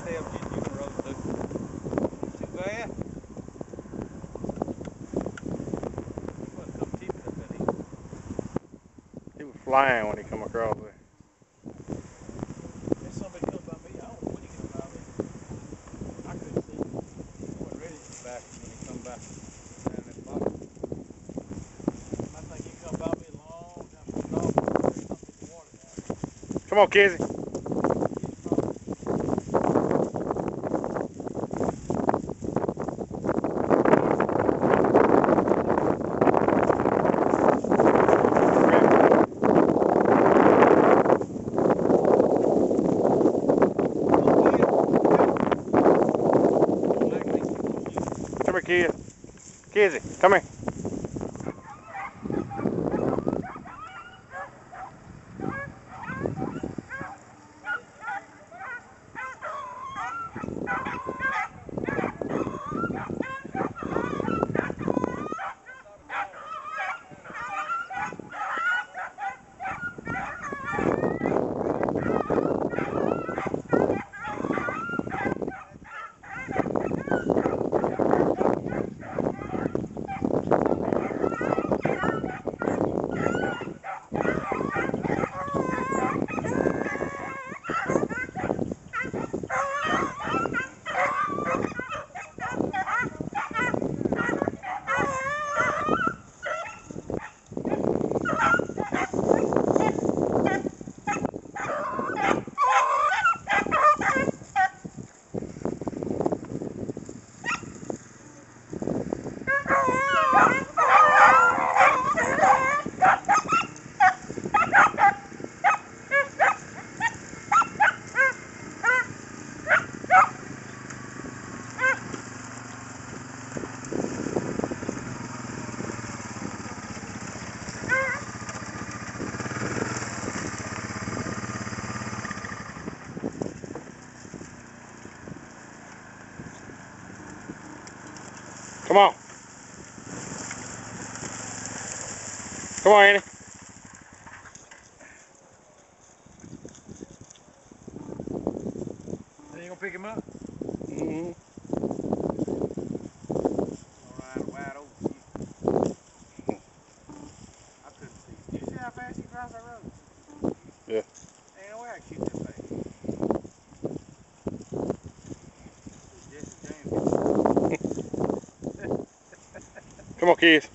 stay up Union Road too. Too bad. Wasn't come keep it up in here. He was flying when he come across there. If somebody comes by me, I don't know when he comes by me. I couldn't see him. I wasn't ready to back when he come back down that bottom. I think he come by me a long time ago. There's something in the water now. Come on, Kizzy. Come here, Kizzy. Come here. Come on. Come on, Annie. Then you gonna pick him up? Mm-hmm. Alright, wide open. I couldn't see. Did you see how fast he crossed that road? Yeah. Ain't no way I keep that fast. Jesse James. Come on, kids.